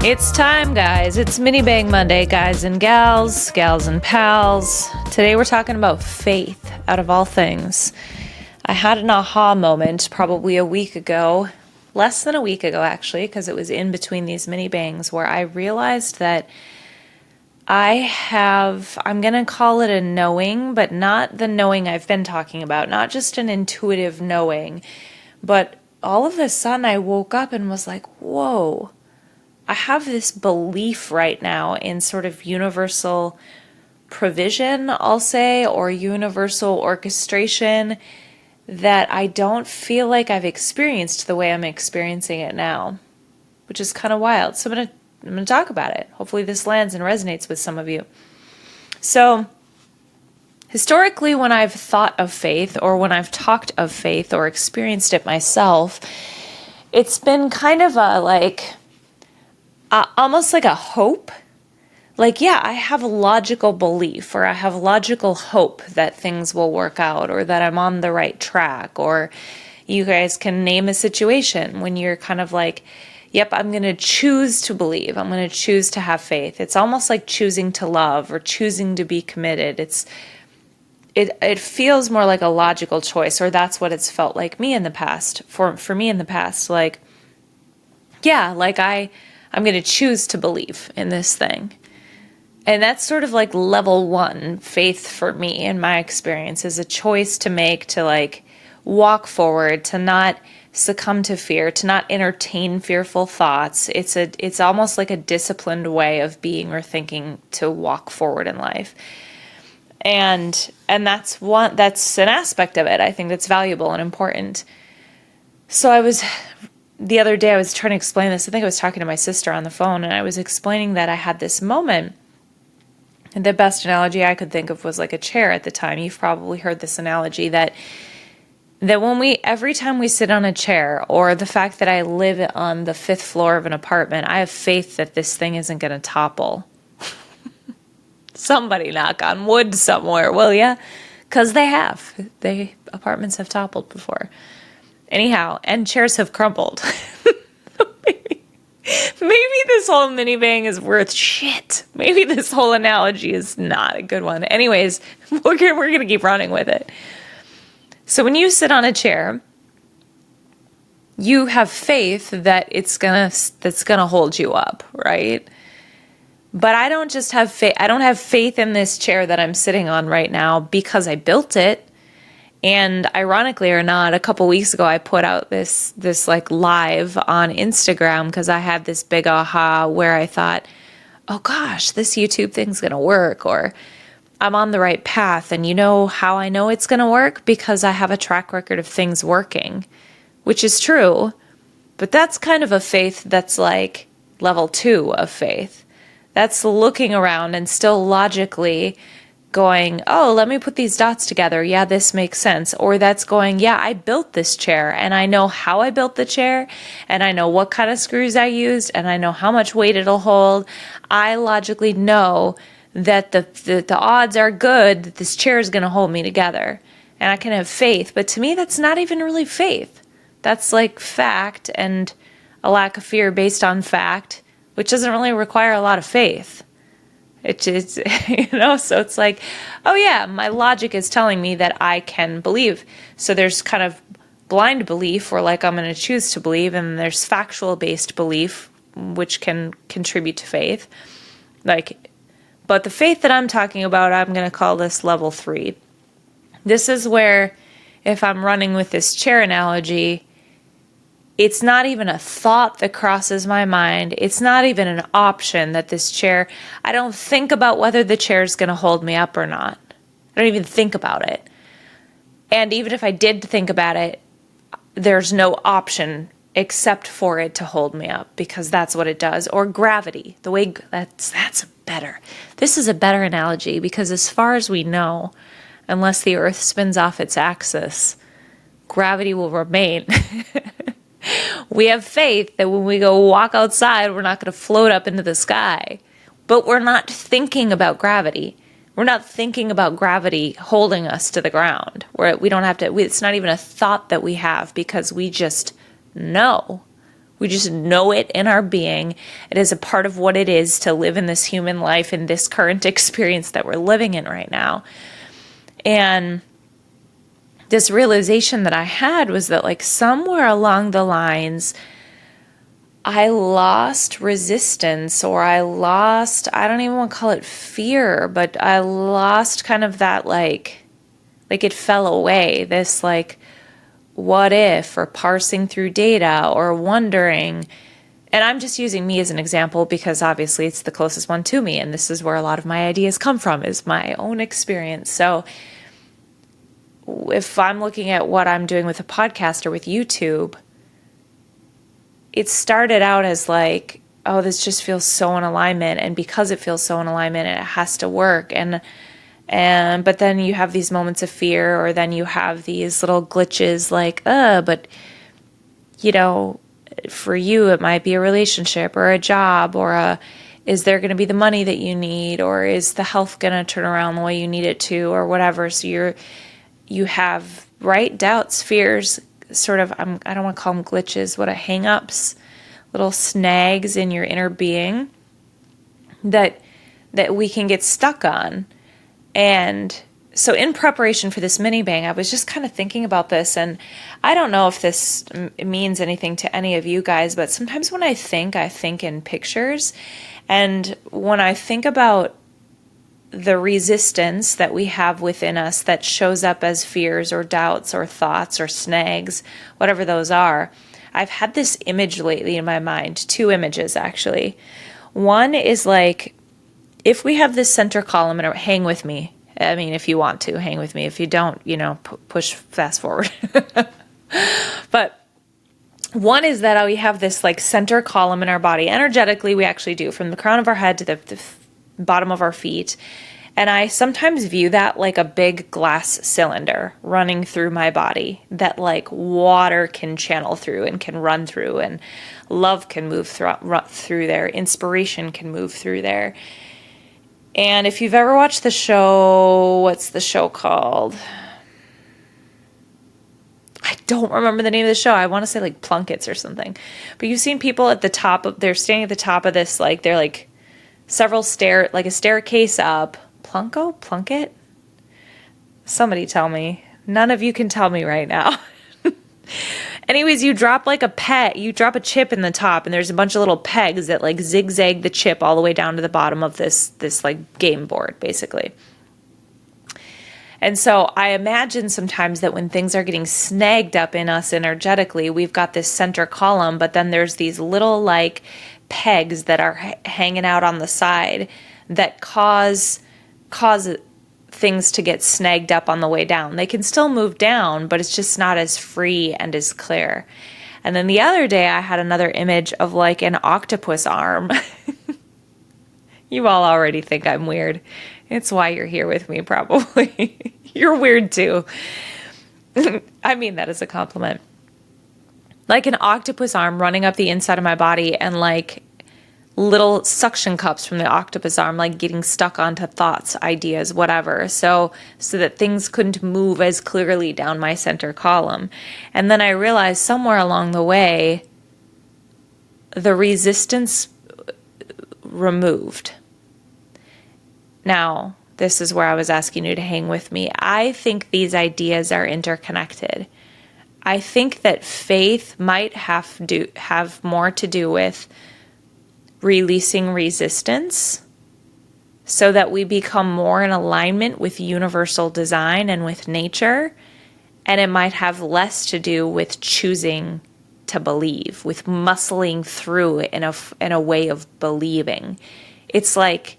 It's time, guys. It's Mini Bang Monday, guys and gals, gals and pals. Today we're talking about faith, out of all things. I had an aha moment probably a week ago, less than a week ago actually, because it was in between these mini bangs, where I realized that I'm going to call it a knowing, but not the knowing I've been talking about, not just an intuitive knowing, but all of a sudden I woke up and was like, whoa. I have this belief right now in sort of universal provision, I'll say, or universal orchestration that I don't feel like I've experienced the way I'm experiencing it now, which is kind of wild. So I'm going to talk about it. Hopefully this lands and resonates with some of you. So historically, when I've thought of faith or when I've talked of faith or experienced it myself, it's been kind of almost like a hope. Like, yeah, I have a logical belief or I have logical hope that things will work out or that I'm on the right track. Or you guys can name a situation when you're kind of like, yep, I'm going to choose to believe. I'm going to choose to have faith. It's almost like choosing to love or choosing to be committed. It feels more like a logical choice, or that's what it's felt like me in the past. For me in the past, like, yeah, like I'm going to choose to believe in this thing. And that's sort of like level one faith for me in my experience, is a choice to make to like walk forward, to not succumb to fear, to not entertain fearful thoughts. It's almost like a disciplined way of being or thinking to walk forward in life. And that's an aspect of it. I think that's valuable and important. So the other day I was trying to explain this. I think I was talking to my sister on the phone, and I was explaining that I had this moment. And the best analogy I could think of was like a chair at the time. You've probably heard this analogy that every time we sit on a chair, or the fact that I live on the 5th floor of an apartment, I have faith that this thing isn't going to topple. Somebody knock on wood somewhere, will ya? Because apartments have toppled before. Anyhow, and chairs have crumbled. Maybe this whole mini bang is worth shit. Maybe this whole analogy is not a good one. Anyways, we're gonna keep running with it. So when you sit on a chair, you have faith that that's gonna hold you up, right? But I don't just have faith. I don't have faith in this chair that I'm sitting on right now because I built it. And ironically or not, a couple weeks ago, I put out this like live on Instagram because I had this big aha where I thought, oh gosh, this YouTube thing's going to work, or I'm on the right path. And you know how I know it's going to work? Because I have a track record of things working, which is true. But that's kind of a faith that's like level 2 of faith. That's looking around and still logically going, oh, let me put these dots together. Yeah, this makes sense. Or that's going, yeah, I built this chair and I know how I built the chair and I know what kind of screws I used and I know how much weight it'll hold. I logically know that the odds are good that this chair is going to hold me together, and I can have faith. But to me, that's not even really faith. That's like fact and a lack of fear based on fact, which doesn't really require a lot of faith. It is, so it's like, oh yeah, my logic is telling me that I can believe. So there's kind of blind belief, or like I'm going to choose to believe, and there's factual based belief, which can contribute to faith. But the faith that I'm talking about, I'm going to call this level 3. This is where, if I'm running with this chair analogy, it's not even a thought that crosses my mind. It's not even an option that this chair, I don't think about whether the chair is going to hold me up or not. I don't even think about it. And even if I did think about it, there's no option except for it to hold me up, because that's what it does. Or gravity. This is a better analogy, because as far as we know, unless the earth spins off its axis, gravity will remain. We have faith that when we go walk outside, we're not going to float up into the sky. But we're not thinking about gravity. We're not thinking about gravity holding us to the ground. We don't have to. It's not even a thought that we have, because we just know. We just know it in our being. It is a part of what it is to live in this human life, in this current experience that we're living in right now. And this realization that I had was that, like, somewhere along the lines, I lost resistance, or I don't even want to call it fear, but I lost kind of that, like it fell away, this like, what if, or parsing through data, or wondering. And I'm just using me as an example because obviously it's the closest one to me, and this is where a lot of my ideas come from, is my own experience. So if I'm looking at what I'm doing with a podcast or with YouTube, it started out as like, oh, this just feels so in alignment, and because it feels so in alignment, it has to work. But then you have these moments of fear, or then you have these little glitches like, but you know, for you, it might be a relationship or a job, or is there going to be the money that you need, or is the health going to turn around the way you need it to, or whatever. So you have, right, doubts, fears, sort of, I don't want to call them glitches, hang-ups, little snags in your inner being that we can get stuck on. And so in preparation for this mini bang, I was just kind of thinking about this, and I don't know if this means anything to any of you guys, but sometimes when I think in pictures. And when I think about the resistance that we have within us that shows up as fears or doubts or thoughts or snags, whatever those are, I've had this image lately in my mind, 2 images actually. One is like, if we have this center column, and hang with me. I mean, if you want to, hang with me. If you don't, push fast forward. But one is that we have this like center column in our body. Energetically, we actually do, from the crown of our head to the bottom of our feet. And I sometimes view that like a big glass cylinder running through my body that like water can channel through and can run through, and love can move through there. Inspiration can move through there. And if you've ever watched the show, what's the show called? I don't remember the name of the show. I want to say like Plunkets or something. But you've seen people at the top of, they're standing at the top of this, like they're like several like a staircase up. Plunket? Somebody tell me. None of you can tell me right now. Anyways, you drop like you drop a chip in the top, and there's a bunch of little pegs that like zigzag the chip all the way down to the bottom of this like game board, basically. And so I imagine sometimes that when things are getting snagged up in us energetically, we've got this center column, but then there's these little like pegs that are hanging out on the side that cause things to get snagged up on the way down. They can still move down, but it's just not as free and as clear. And then the other day I had another image of like an octopus arm. You all already think I'm weird. It's why you're here with me, probably. You're weird too. I mean that as a compliment. Like an octopus arm running up the inside of my body, and like little suction cups from the octopus arm, like getting stuck onto thoughts, ideas, whatever, so that things couldn't move as clearly down my center column. And then I realized somewhere along the way, the resistance removed. Now, this is where I was asking you to hang with me. I think these ideas are interconnected. I think that faith might have more to do with releasing resistance so that we become more in alignment with universal design and with nature. And it might have less to do with choosing to believe, with muscling through in a way of believing. It's like,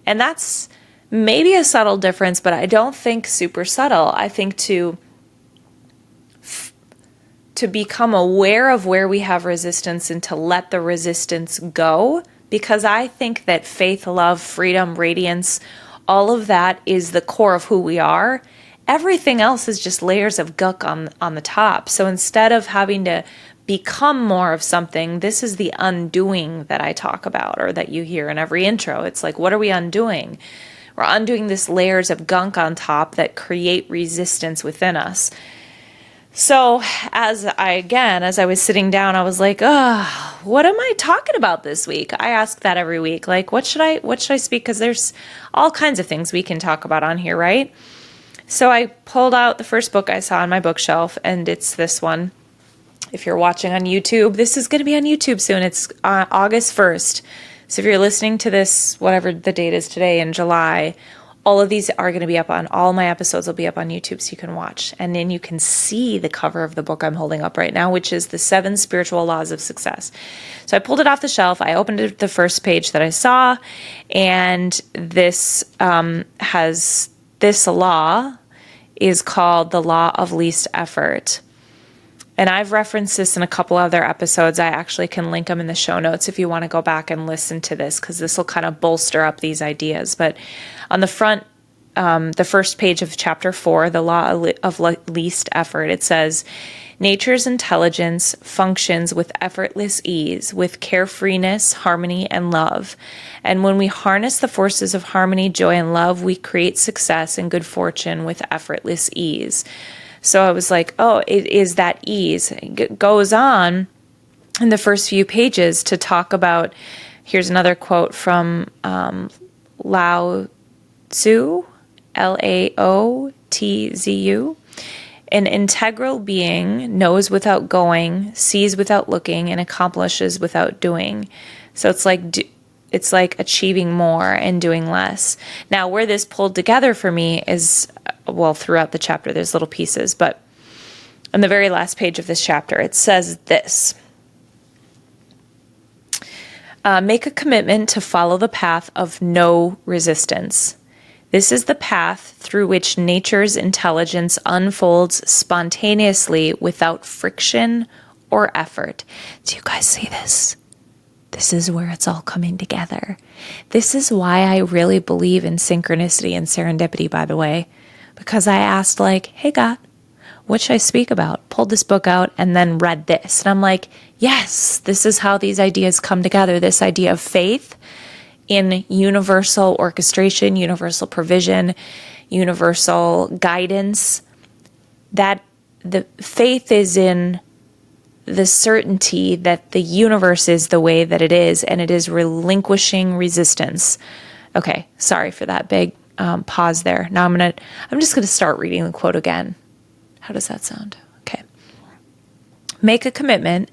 and that's maybe a subtle difference, but I don't think super subtle. I think to become aware of where we have resistance and to let the resistance go, because I think that faith, love, freedom, radiance, all of that is the core of who we are. Everything else is just layers of gunk on the top. So instead of having to become more of something, this is the undoing that I talk about, or that you hear in every intro. It's like, what are we undoing? We're undoing this layers of gunk on top that create resistance within us. So as I was sitting down, I was like, what am I talking about this week? I ask that every week. Like, what should I speak? Because there's all kinds of things we can talk about on here, right? So I pulled out the first book I saw on my bookshelf, and it's this one. If you're watching on YouTube, this is going to be on YouTube soon. It's August 1st. So if you're listening to this, whatever the date is today in July, all of these are going to be up on, all my episodes will be up on YouTube so you can watch. And then you can see the cover of the book I'm holding up right now, which is The 7 Spiritual Laws of Success. So I pulled it off the shelf. I opened it, the first page that I saw, and this has this law is called the law of least effort. And I've referenced this in a couple other episodes. I actually can link them in the show notes if you want to go back and listen to this, because this will kind of bolster up these ideas. But on the front, the first page of chapter 4, the law of least effort, it says, nature's intelligence functions with effortless ease, with carefreeness, harmony, and love. And when we harness the forces of harmony, joy, and love, we create success and good fortune with effortless ease. So I was like, oh, it is that ease. It goes on in the first few pages to talk about, here's another quote from Lao Tzu, Laotzu. An integral being knows without going, sees without looking, and accomplishes without doing. So it's like achieving more and doing less. Now, where this pulled together for me is, well, throughout the chapter, there's little pieces, but on the very last page of this chapter, it says this. Make a commitment to follow the path of no resistance. This is the path through which nature's intelligence unfolds spontaneously without friction or effort. Do you guys see this? This is where it's all coming together. This is why I really believe in synchronicity and serendipity, by the way, because I asked, like, hey, God, what should I speak about? Pulled this book out and then read this. And I'm like, yes, this is how these ideas come together. This idea of faith in universal orchestration, universal provision, universal guidance, that the faith is in the certainty that the universe is the way that it is, and it is relinquishing resistance. Okay, sorry for that big pause there. Now I'm just going to start reading the quote again. How does that sound? Okay. Make a commitment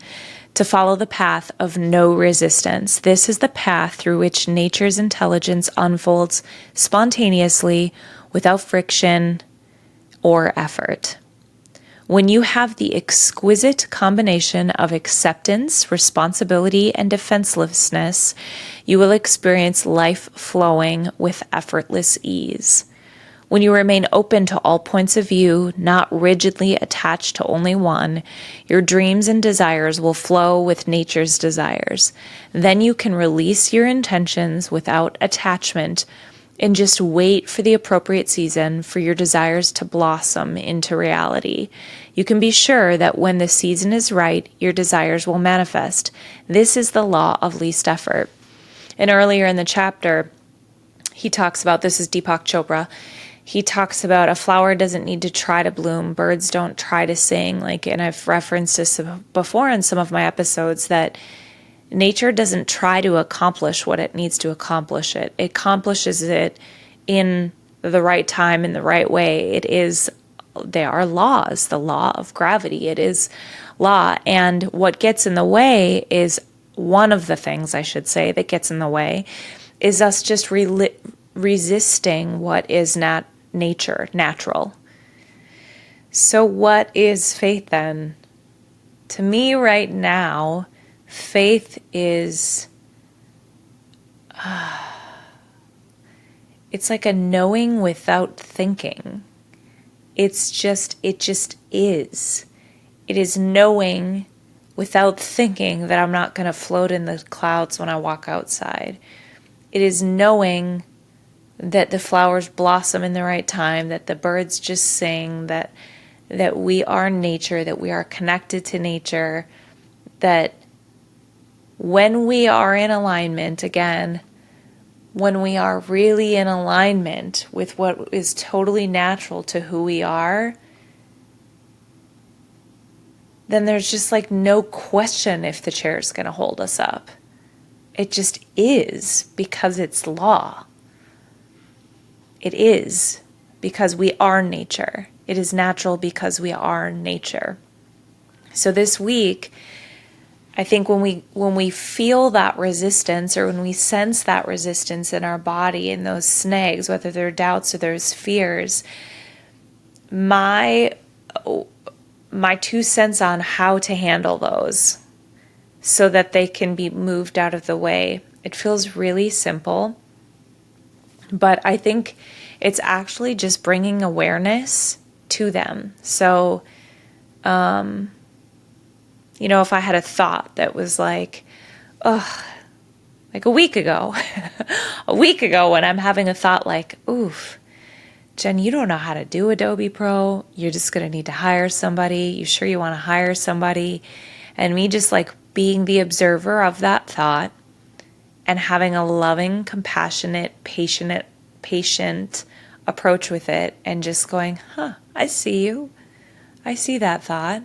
to follow the path of no resistance. This is the path through which nature's intelligence unfolds spontaneously without friction or effort. When you have the exquisite combination of acceptance, responsibility, and defenselessness, you will experience life flowing with effortless ease. When you remain open to all points of view, not rigidly attached to only one, your dreams and desires will flow with nature's desires. Then you can release your intentions without attachment and just wait for the appropriate season for your desires to blossom into reality. You can be sure that when the season is right, your desires will manifest. This is the law of least effort. And earlier in the chapter, he talks about, this is Deepak Chopra, he talks about a flower doesn't need to try to bloom. Birds don't try to sing. And I've referenced this before in some of my episodes, that nature doesn't try to accomplish what it needs to accomplish. It accomplishes it in the right time, in the right way. They are laws, the law of gravity. It is law. And what gets in the way is, one of the things I should say that gets in the way is us just resisting what is not natural. So what is faith then? To me right now, faith is, it's like a knowing without thinking. It just is. It is knowing without thinking that I'm not going to float in the clouds when I walk outside. It is knowing that the flowers blossom in the right time, that the birds just sing, that we are nature, that we are connected to nature, that when we are in alignment, again, when we are really in alignment with what is totally natural to who we are, then there's just like no question if the chair is going to hold us up. It just is, because it's law. It is because we are nature. It is natural because we are nature. So this week, I think when we feel that resistance, or when we sense that resistance in our body, in those snags, whether they're doubts or those fears, my 2 cents on how to handle those so that they can be moved out of the way. It feels really simple, but I think it's actually just bringing awareness to them. So, if I had a thought that was like a week ago, when I'm having a thought like, oof, Jen, you don't know how to do Adobe Pro. You're just going to need to hire somebody. You sure you want to hire somebody? And me just like being the observer of that thought and having a loving, compassionate, patient approach with it, and just going, I see you. I see that thought.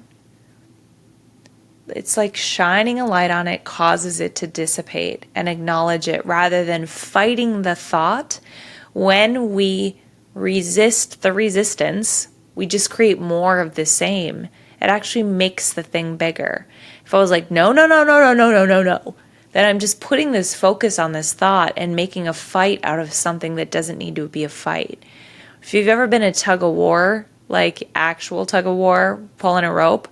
It's like shining a light on it causes it to dissipate, and acknowledge it rather than fighting the thought. When we resist the resistance, we just create more of the same. It actually makes the thing bigger. If I was like, no, then I'm just putting this focus on this thought and making a fight out of something that doesn't need to be a fight. If you've ever been a tug of war, like actual tug of war, pulling a rope,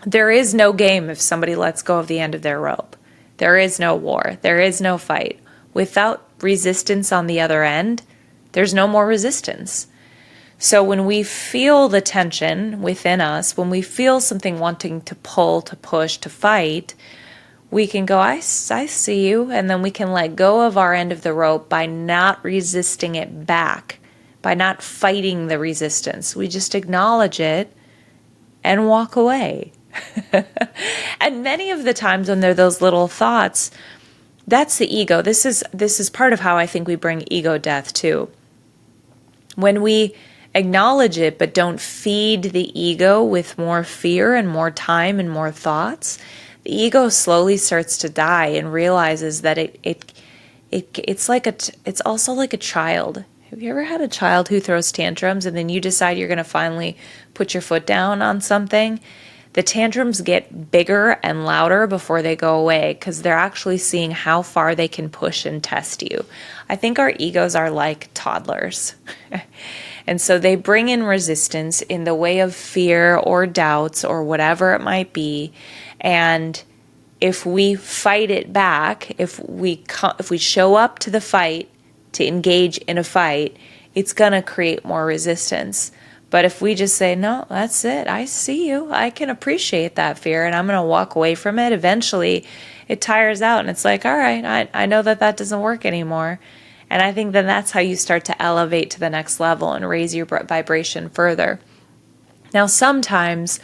there is no game if somebody lets go of the end of their rope. There is no war. There is no fight. Without resistance on the other end, there's no more resistance. So when we feel the tension within us, when we feel something wanting to pull, to push, to fight, we can go, I see you, and then we can let go of our end of the rope by not resisting it back, by not fighting the resistance. We just acknowledge it and walk away. And many of the times when there are those little thoughts, that's the ego. This is part of how I think we bring ego death too. When we acknowledge it but don't feed the ego with more fear and more time and more thoughts, the ego slowly starts to die and realizes that it's also like a child. Have you ever had a child who throws tantrums and then you decide you're going to finally put your foot down on something? The tantrums get bigger and louder before they go away because they're actually seeing how far they can push and test you. I think our egos are like toddlers. And so they bring in resistance in the way of fear or doubts or whatever it might be. And if we fight it back, if we show up to the fight, to engage in a fight, it's going to create more resistance. But if we just say, no, that's it, I see you, I can appreciate that fear, and I'm going to walk away from it, eventually it tires out, and it's like, all right, I know that doesn't work anymore. And I think then that's how you start to elevate to the next level and raise your vibration further. Now, sometimes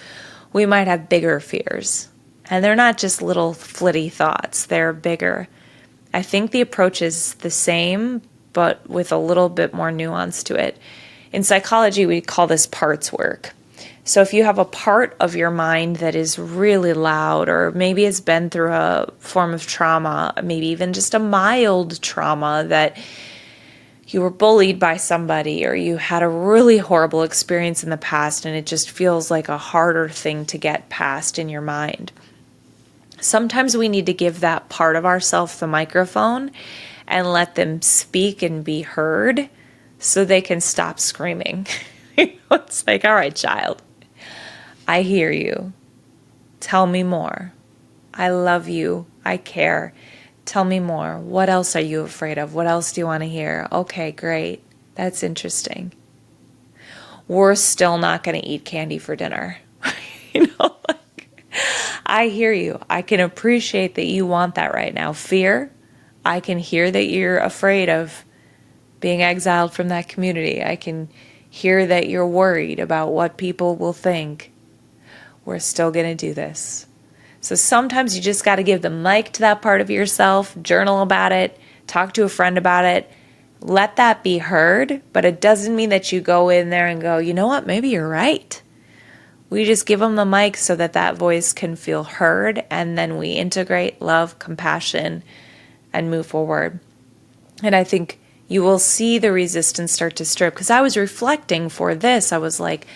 we might have bigger fears, and they're not just little flitty thoughts, they're bigger. I think the approach is the same, but with a little bit more nuance to it. In psychology, we call this parts work. So if you have a part of your mind that is really loud, or maybe it's been through a form of trauma, maybe even just a mild trauma that you were bullied by somebody, or you had a really horrible experience in the past and it just feels like a harder thing to get past in your mind. Sometimes we need to give that part of ourselves the microphone and let them speak and be heard, so they can stop screaming. It's like, all right, child, I hear you. Tell me more. I love you. I care. Tell me more. What else are you afraid of? What else do you want to hear? Okay, great. That's interesting. We're still not going to eat candy for dinner. I hear you. I can appreciate that you want that right now. Fear, I can hear that you're afraid of being exiled from that community. I can hear that you're worried about what people will think. We're still going to do this. So sometimes you just got to give the mic to that part of yourself, journal about it, talk to a friend about it, let that be heard, but it doesn't mean that you go in there and go, you know what, maybe you're right. We just give them the mic so that that voice can feel heard, and then we integrate love, compassion, and move forward. And I think you will see the resistance start to strip. Because I was reflecting for this, I was like,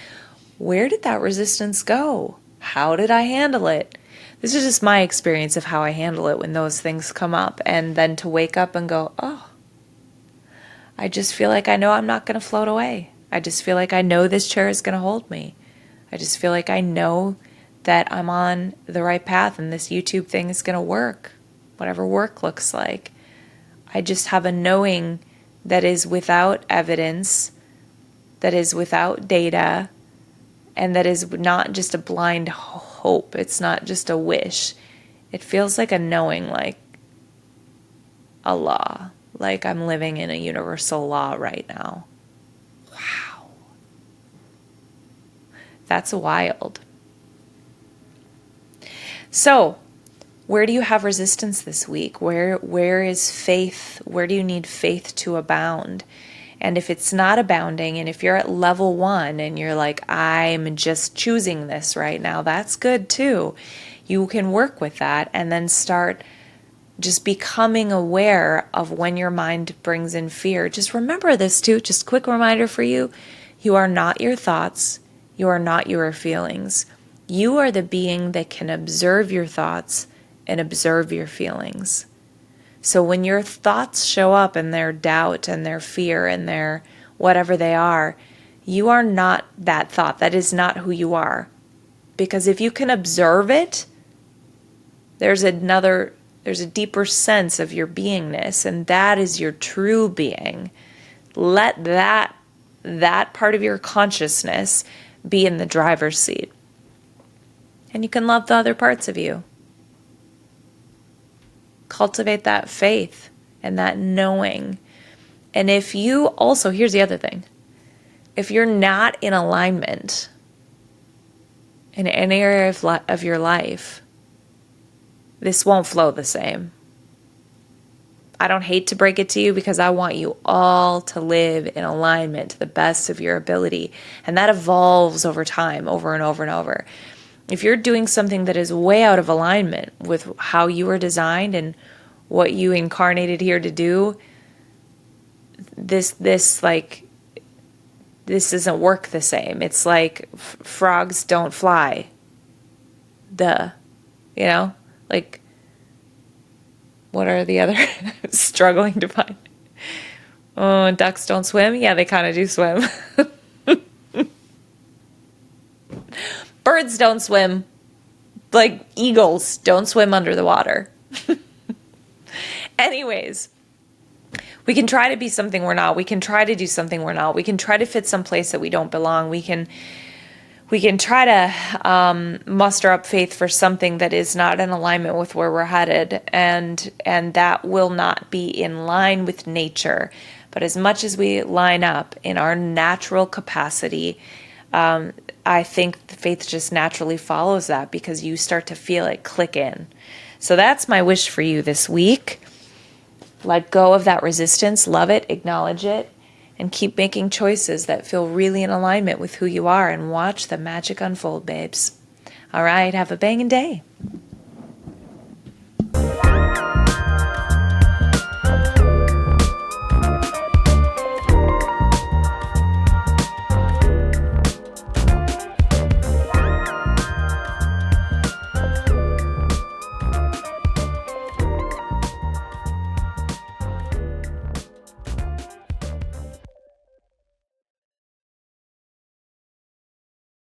where did that resistance go? How did I handle it? This is just my experience of how I handle it when those things come up. And then to wake up and go, oh, I just feel like I know I'm not going to float away. I just feel like I know this chair is going to hold me. I just feel like I know that I'm on the right path and this YouTube thing is going to work, whatever work looks like. I just have a knowing that is without evidence, that is without data, and that is not just a blind hope. It's not just a wish. It feels like a knowing, like a law, like I'm living in a universal law right now. Wow. That's wild. So, where do you have resistance this week? Where is faith? Where do you need faith to abound? And if it's not abounding, and if you're at level 1 and you're like, I'm just choosing this right now, that's good too. You can work with that and then start just becoming aware of when your mind brings in fear. Just remember this too, just a quick reminder for you. You are not your thoughts. You are not your feelings. You are the being that can observe your thoughts and observe your feelings. So when your thoughts show up and their doubt and their fear and their whatever they are, you are not that thought. That is not who you are. Because if you can observe it, there's a deeper sense of your beingness, and that is your true being. Let that part of your consciousness be in the driver's seat. And you can love the other parts of you. Cultivate that faith and that knowing. And if you also, here's the other thing. If you're not in alignment in any area of your life, this won't flow the same. I don't hate to break it to you because I want you all to live in alignment to the best of your ability. And that evolves over time, over and over and over. If you're doing something that is way out of alignment with how you were designed and what you incarnated here to do, this doesn't work the same. It's like frogs don't fly. Like, what are the other struggling to find? Oh, ducks don't swim? Yeah, they kind of do swim. Birds don't swim. Like eagles don't swim under the water. Anyways, we can try to be something we're not. We can try to do something we're not. We can try to fit some place that we don't belong. We can try to muster up faith for something that is not in alignment with where we're headed, and that will not be in line with nature. But as much as we line up in our natural capacity, I think faith just naturally follows that because you start to feel it click in. So that's my wish for you this week. Let go of that resistance, love it, acknowledge it, and keep making choices that feel really in alignment with who you are, and watch the magic unfold, babes. All right, have a banging day.